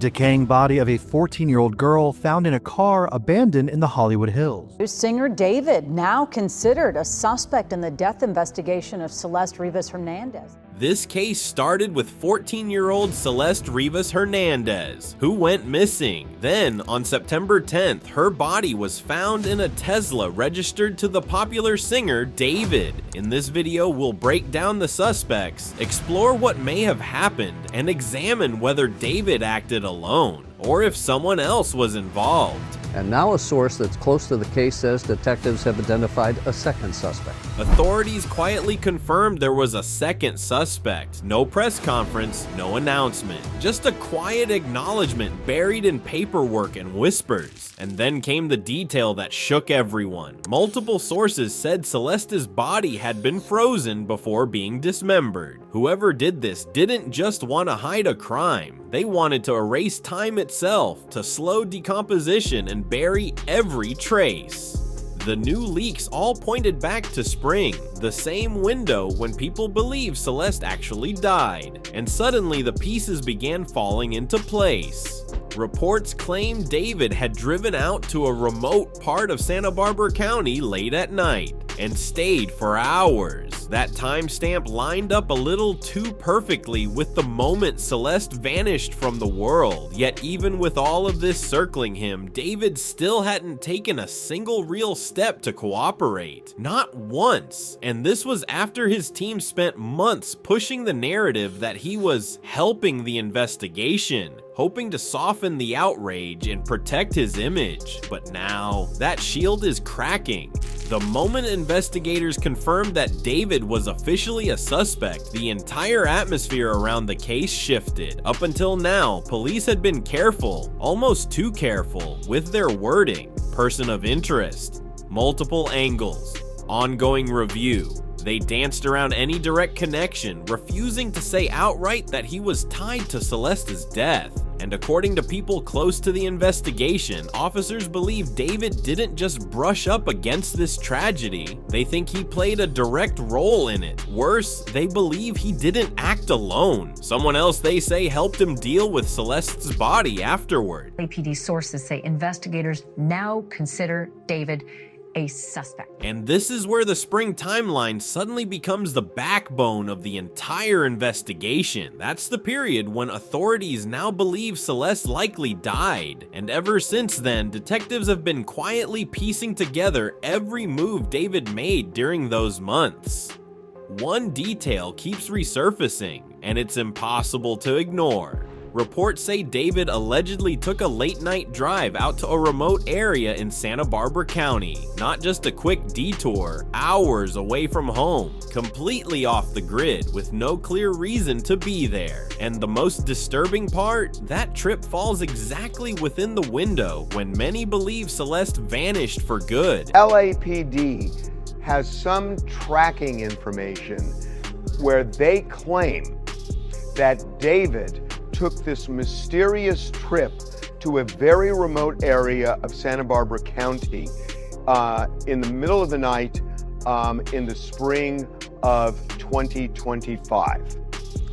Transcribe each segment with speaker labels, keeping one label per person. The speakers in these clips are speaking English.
Speaker 1: decaying body of a 14-year-old girl found in a car abandoned in the Hollywood Hills.
Speaker 2: Singer David now considered a suspect in the death investigation of Celeste Rivas Hernandez.
Speaker 3: This case started with 14-year-old Celeste Rivas Hernandez, who went missing. Then, on September 10th, her body was found in a Tesla registered to the popular singer David. In this video, we'll break down the suspects, explore what may have happened, and examine whether David acted alone, or if someone else was involved.
Speaker 4: And now a source that's close to the case says detectives have identified a second suspect.
Speaker 3: Authorities quietly confirmed there was a second suspect. No press conference, no announcement. Just a quiet acknowledgement buried in paperwork and whispers. And then came the detail that shook everyone. Multiple sources said Celeste's body had been frozen before being dismembered. Whoever did this didn't just want to hide a crime. They wanted to erase time itself, to slow decomposition and bury every trace. The new leaks all pointed back to spring, the same window when people believed Celeste actually died, and suddenly the pieces began falling into place. Reports claimed David had driven out to a remote part of Santa Barbara County late at night and stayed for hours. That timestamp lined up a little too perfectly with the moment Celeste vanished from the world. Yet even with all of this circling him, David still hadn't taken a single real step to cooperate. Not once. And this was after his team spent months pushing the narrative that he was helping the investigation, hoping to soften the outrage and protect his image. But now, that shield is cracking. The moment investigators confirmed that David was officially a suspect, the entire atmosphere around the case shifted. Up until now, police had been careful, almost too careful, with their wording. Person of interest, multiple angles, ongoing review. They danced around any direct connection, refusing to say outright that he was tied to Celeste's death. And according to people close to the investigation, officers believe David didn't just brush up against this tragedy. They think he played a direct role in it. Worse, they believe he didn't act alone. Someone else, they say, helped him deal with Celeste's body afterward.
Speaker 5: APD sources say investigators now consider David a suspect.
Speaker 3: And this is where the spring timeline suddenly becomes the backbone of the entire investigation. That's the period when authorities now believe Celeste likely died. And ever since then, detectives have been quietly piecing together every move David made during those months. One detail keeps resurfacing, and it's impossible to ignore. Reports say David allegedly took a late-night drive out to a remote area in Santa Barbara County. Not just a quick detour, hours away from home, completely off the grid, with no clear reason to be there. And the most disturbing part? That trip falls exactly within the window when many believe Celeste vanished for good.
Speaker 6: LAPD has some tracking information where they claim that David took this mysterious trip to a very remote area of Santa Barbara County in the middle of the night in the spring of 2025.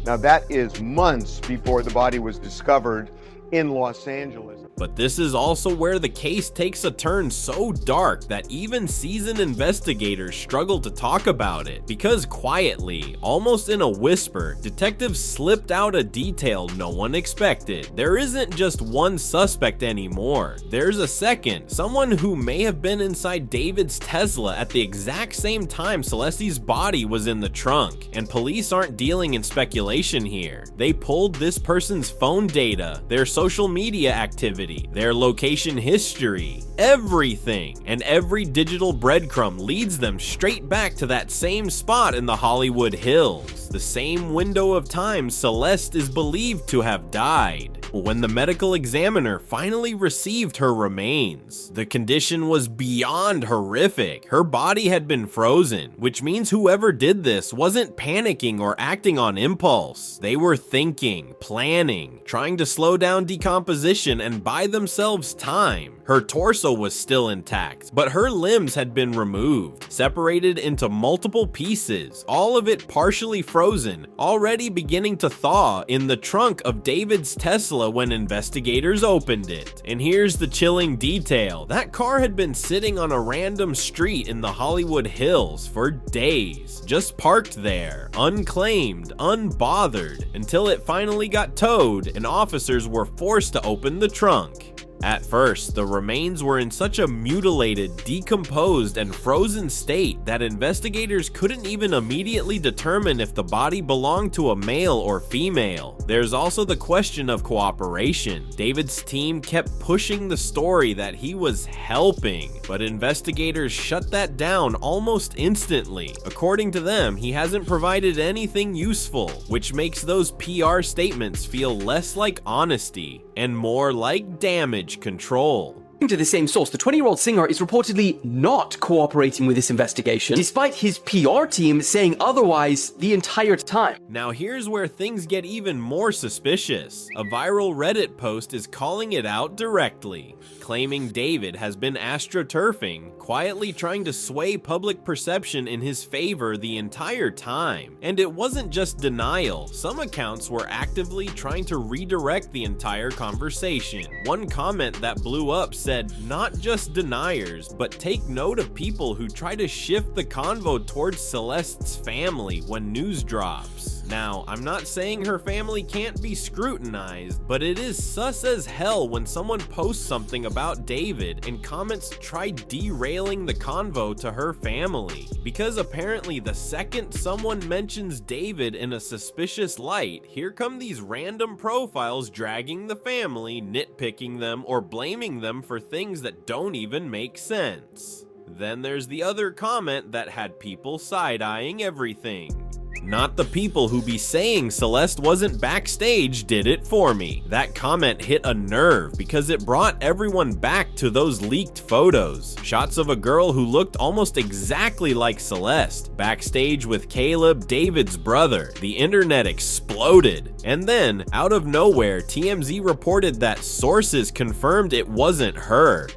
Speaker 6: Now that is months before the body was discovered in Los Angeles.
Speaker 3: But this is also where the case takes a turn so dark that even seasoned investigators struggle to talk about it. Because quietly, almost in a whisper, detectives slipped out a detail no one expected. There isn't just one suspect anymore. There's a second, someone who may have been inside David's Tesla at the exact same time Celeste's body was in the trunk. And police aren't dealing in speculation here. They pulled this person's phone data, their social media activity, their location history, everything, and every digital breadcrumb leads them straight back to that same spot in the Hollywood Hills, the same window of time Celeste is believed to have died. When the medical examiner finally received her remains, the condition was beyond horrific. Her body had been frozen, which means whoever did this wasn't panicking or acting on impulse. They were thinking, planning, trying to slow down decomposition and buy themselves time. Her torso was still intact, but her limbs had been removed, separated into multiple pieces, all of it partially frozen, already beginning to thaw in the trunk of David's Tesla Tesla when investigators opened it. And here's the chilling detail. That car had been sitting on a random street in the Hollywood Hills for days, just parked there, unclaimed, unbothered, until it finally got towed and officers were forced to open the trunk. At first, the remains were in such a mutilated, decomposed, and frozen state that investigators couldn't even immediately determine if the body belonged to a male or female. There's also the question of cooperation. David's team kept pushing the story that he was helping, but investigators shut that down almost instantly. According to them, he hasn't provided anything useful, which makes those PR statements feel less like honesty and more like damage control.
Speaker 7: According to the same source, the 20-year-old singer is reportedly not cooperating with this investigation, despite his PR team saying otherwise the entire time.
Speaker 3: Now here's where things get even more suspicious. A viral Reddit post is calling it out directly, claiming David has been astroturfing, quietly trying to sway public perception in his favor the entire time. And it wasn't just denial. Some accounts were actively trying to redirect the entire conversation. One comment that blew up said, "Not just deniers, but take note of people who try to shift the convo towards Celeste's family when news drops." Now, I'm not saying her family can't be scrutinized, but it is sus as hell when someone posts something about David and comments try derailing the convo to her family. Because apparently the second someone mentions David in a suspicious light, here come these random profiles dragging the family, nitpicking them, or blaming them for things that don't even make sense. Then there's the other comment that had people side-eyeing everything. Not the people who be saying Celeste wasn't backstage did it for me. That comment hit a nerve because it brought everyone back to those leaked photos. Shots of a girl who looked almost exactly like Celeste, backstage with Caleb, David's brother. The internet exploded. And then, out of nowhere, TMZ reported that sources confirmed it wasn't her.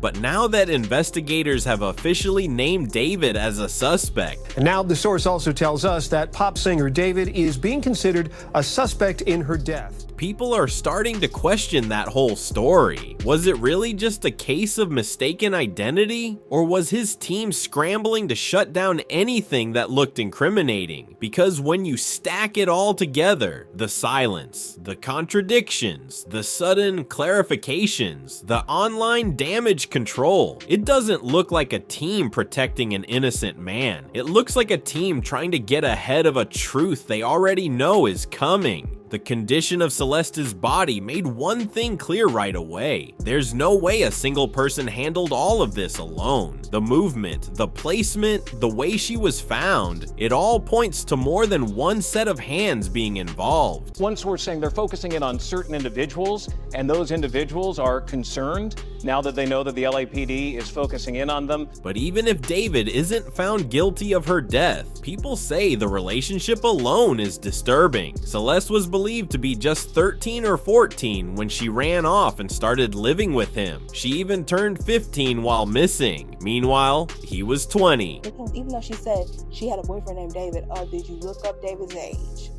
Speaker 3: But now that investigators have officially named David as a suspect.
Speaker 8: And now the source also tells us that pop singer David is being considered a suspect in her death.
Speaker 3: People are starting to question that whole story. Was it really just a case of mistaken identity? Or was his team scrambling to shut down anything that looked incriminating? Because when you stack it all together, the silence, the contradictions, the sudden clarifications, the online damage control, it doesn't look like a team protecting an innocent man. It looks like a team trying to get ahead of a truth they already know is coming. The condition of Celeste's body made one thing clear right away. There's no way a single person handled all of this alone. The movement, the placement, the way she was found, it all points to more than one set of hands being involved.
Speaker 9: One source saying they're focusing in on certain individuals, and those individuals are concerned now that they know that the LAPD is focusing in on them.
Speaker 3: But even if David isn't found guilty of her death, people say the relationship alone is disturbing. Celeste was believed to be just 13 or 14 when she ran off and started living with him. She even turned 15 while missing. Meanwhile, he was 20.
Speaker 10: Because even though she said she had a boyfriend named David, did you look up David's age?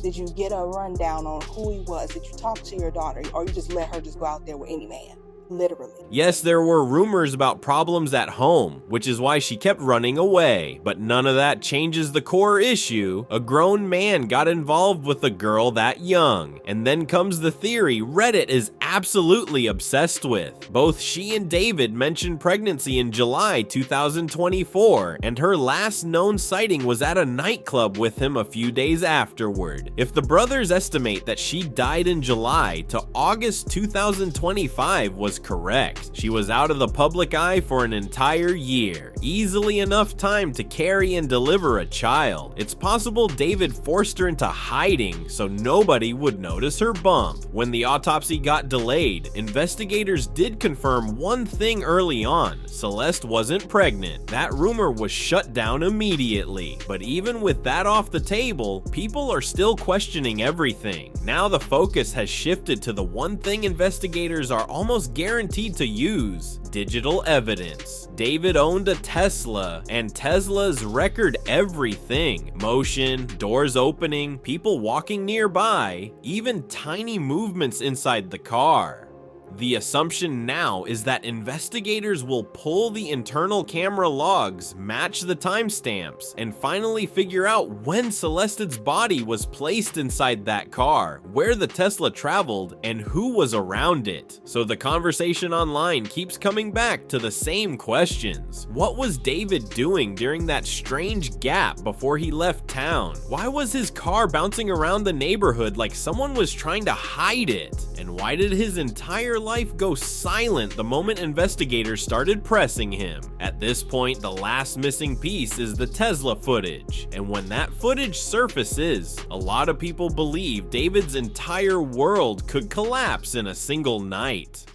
Speaker 10: Did you get a rundown on who he was? Did you talk to your daughter? Or you just let her just go out there with any man? Literally.
Speaker 3: Yes, there were rumors about problems at home, which is why she kept running away. But none of that changes the core issue. A grown man got involved with a girl that young. And then comes the theory Reddit is absolutely obsessed with. Both she and David mentioned pregnancy in July 2024, and her last known sighting was at a nightclub with him a few days afterward. If the brothers estimate that she died in July to August 2025 was correct, she was out of the public eye for an entire year, easily enough time to carry and deliver a child. It's possible David forced her into hiding so nobody would notice her bump. When the autopsy got delayed, investigators did confirm one thing early on: Celeste wasn't pregnant. That rumor was shut down immediately. But even with that off the table, people are still questioning everything. Now the focus has shifted to the one thing investigators are almost guaranteed to use digital evidence. David owned a Tesla, and Teslas record everything: motion, doors opening, people walking nearby, even tiny movements inside the car. The assumption now is that investigators will pull the internal camera logs, match the timestamps, and finally figure out when Celeste's body was placed inside that car, where the Tesla traveled, and who was around it. So the conversation online keeps coming back to the same questions. What was David doing during that strange gap before he left town? Why was his car bouncing around the neighborhood like someone was trying to hide it? And why did his entire life go silent the moment investigators started pressing him? At this point, the last missing piece is the Tesla footage, and when that footage surfaces, a lot of people believe David's entire world could collapse in a single night.